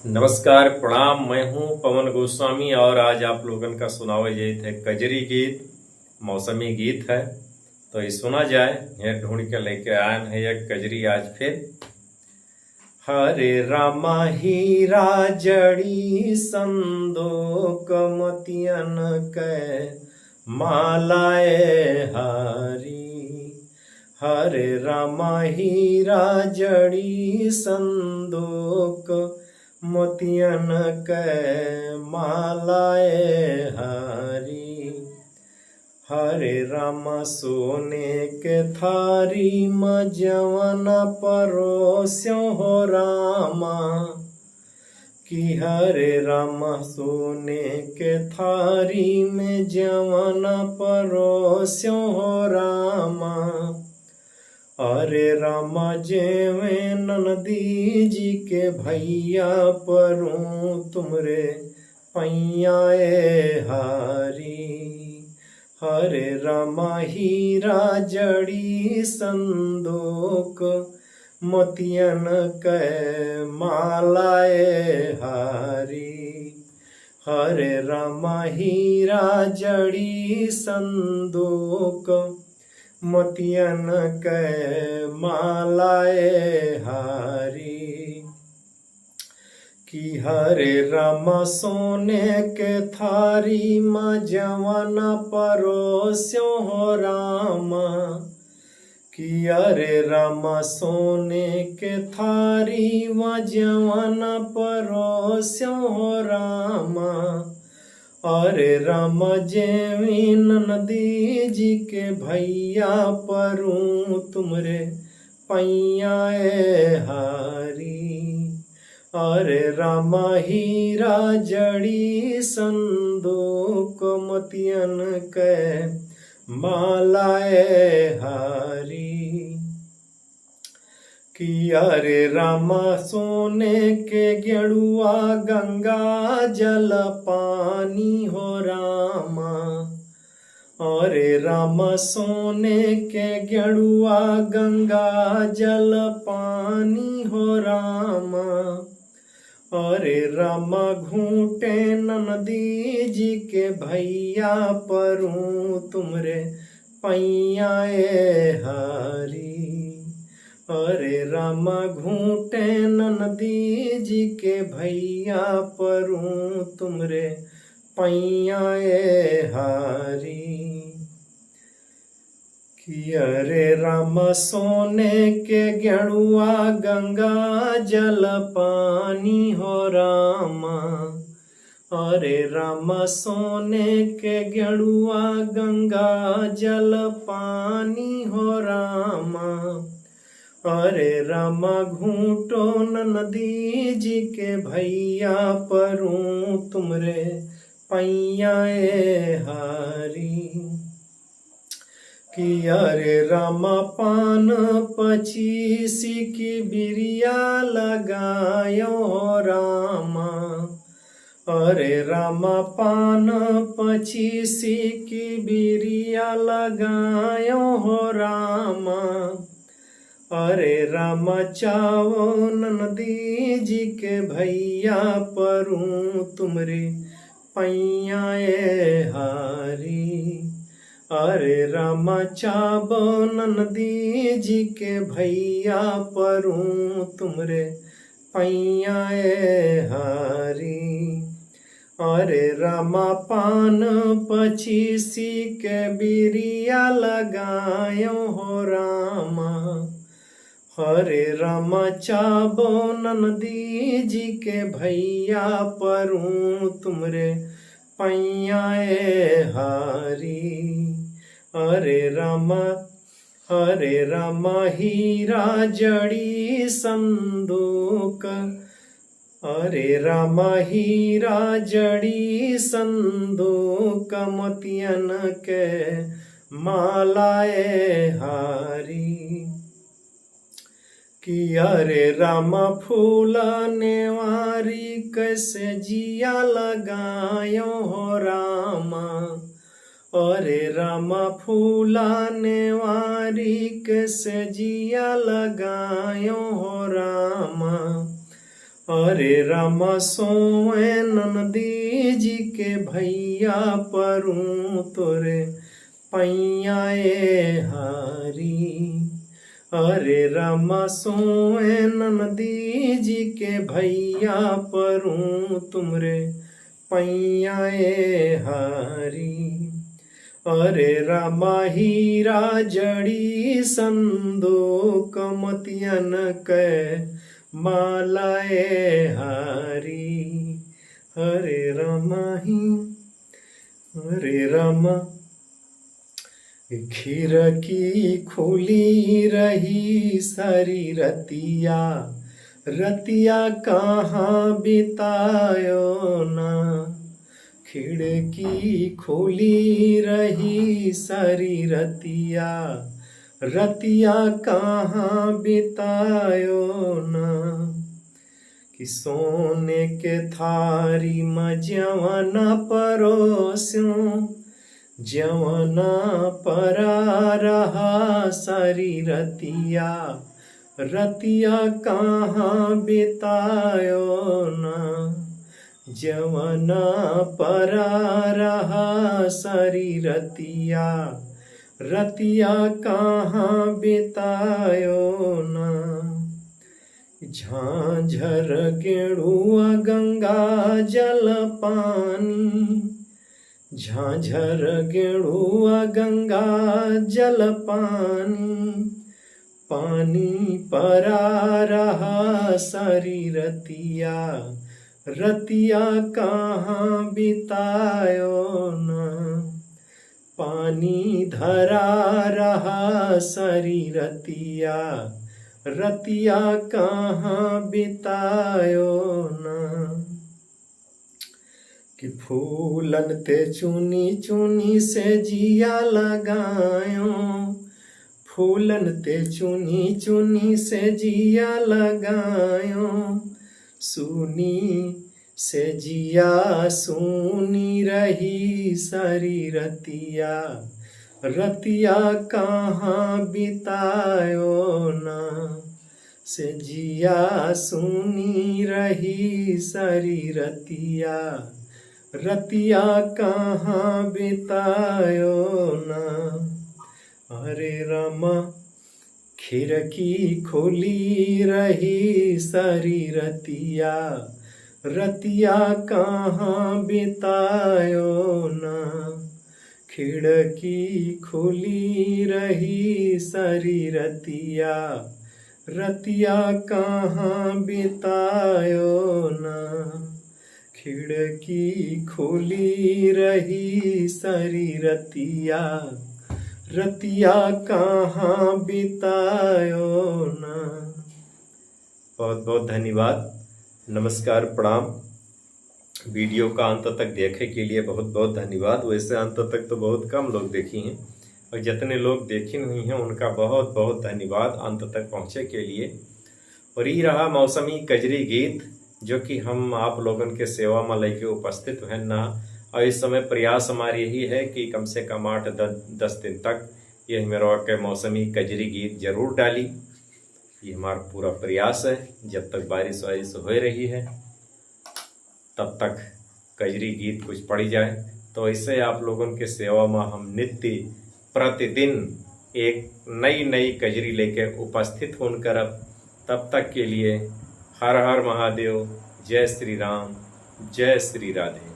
नमस्कार प्रणाम। मैं हूं पवन गोस्वामी और आज आप लोगन का सुनावे गीत है कजरी गीत। मौसमी गीत है तो ये सुना जाए। ये ढूंढ के लेके आयन है एक कजरी आज फिर। हरे रामा हीरा जड़ी संदोक मोतियन के मालाए हारी। हरे रामा हीरा जड़ी संदोक मोतियन के मालाए हारी। हरे राम सोने के थारी में जवन परोस्यो हो रामा। कि हरे राम सोने के थारी में जवन परोस्यो हो रामा। अरे रामा जेवे नंदी जी के भैया परूं तुमरे पैयाए हारी। हरे रामा हीरा जड़ी संदोक मोतियन के मालाए हारी। हरे रामा हीरा जड़ी संदोक मोतियन के मालाए हारी। कि हरे राम सोने के थारी में जवन परोस्यो हो रामा। कि अरे राम सोने के थारी में जवन परोस्यो हो रामा। अरे राम जेवी नंदी जी के भैया परूं तुमरे पैयाए हारी। अरे राम हीरा जड़ी संदोक मोतियन के मालाए हारी। कि अरे राम सोने के गेड़ुआ गंगा जल पानी हो रामा। अरे राम सोने के गेड़ुआ गंगा जल पानी हो रामा। अरे राम घूटे नंदी जी के भैया परूं तुमरे पैयाए हारी। अरे राम घूटे नंदी जी के भैया परूं तुमरे पैयाए हारी। कि अरे राम सोने के गेड़ुआ गंगा जल पानी हो रामा। अरे राम सोने के गेड़ुआ गंगा जल पानी हो रामा। अरे राम घूटो नंदी जी के भैया परूं तुमरे पैयाए हारी। कि अरे राम पान पचीसी की बिरिया लगायो रामा। अरे राम पान पचीसी की बिरिया लगायो हो रामा। अरे राम चावो नंदी जी के भैया परूं तुमरे पैयाए हारी। अरे राम चावो नंदी जी के भैया परूं तुमरे पैयाए हारी। अरे राम पान पचीसी के बिरिया लगायो हो रामा। हरे राम चावो नंदी जी के भैया परूं तुमरे पैयाए हारी। हरे राम हीरा जड़ी संदोक। अरे राम हीरा जड़ी संदोक मोतियन के मालाए हारी। कि अरे राम फूल नेवारी कैसे जिया लगायो हो रामा। अरे राम फूला नेवारी कैसे जिया लगायो हो रामा। अरे रामा सोए नंदी जी के भैया परूं तोरे पैयाए हारी। अरे रामा सोए नंदी जी के भैया परूं तुमरे पैयाए हारी। अरे रामा हीरा जड़ी संदूक मोतियन कै मालाए हारी। हरे रामा हरे रामा खिड़की खुली रही सारी रतिया, रतिया कहाँ बितायो ना। खिड़की खुली रही सारी रतिया, रतिया कहाँ बितायो ना। कि सोने के थारी में जवना परोस्यों, जवना परा रहा सारी रतिया, रतिया कहाँ बितायो ना। जवना परा रहा सारी रतिया, रतिया कहाँ बितायो ना। झांझर गेड़ुआ गंगा जल पानी, झांझर गेड़ुआ गंगा जल पानी। पानी परा रहा सारी रतिया, रतिया कहाँ बितायो ना। पानी धरा रहा सारी रतिया, रतिया कहाँ बितायो ना। कि फूलन ते चुनी चुनी से जिया लगायो, फूलन ते चुनी चुनी से जिया लगायो। सुनी से जिया सुनी रही सारी रतिया, रतिया कहाँ बितायो ना। से जिया सुनी रही सारी रतिया, रतिया कहाँ बितायो ना। अरे रामा खिड़की खुली रही सारी रतिया, रतिया कहाँ बितायो ना। खिड़की खुली रही सारी रतिया, रतिया कहाँ बितायो ना। खिड़की खुली रही सारी रतिया, रतिया कहाँ बितायो ना। बहुत बहुत धन्यवाद, नमस्कार, प्रणाम। वीडियो का अंत तक देखे के लिए बहुत बहुत धन्यवाद। वैसे अंत तक तो बहुत कम लोग देखी हैं, और जितने लोग देखी हुई हैं उनका बहुत बहुत धन्यवाद अंत तक पहुँचे के लिए। और ये रहा मौसमी कजरी गीत, जो कि हम आप लोगन के सेवा में लेके उपस्थित हैं ना। और इस समय प्रयास हमारी यही है कि कम से कम 8-10 दिन तक ये मेरा के मौसमी कजरी गीत जरूर डाली। ये हमारा पूरा प्रयास है। जब तक बारिश वारिश हो रही है तब तक कजरी गीत कुछ पढ़ी जाए। तो इससे आप लोगों के सेवा में हम नित्य प्रतिदिन एक नई नई कजरी लेके उपस्थित होकर, तब तक के लिए हर हर महादेव, जय श्री राम, जय श्री राधे।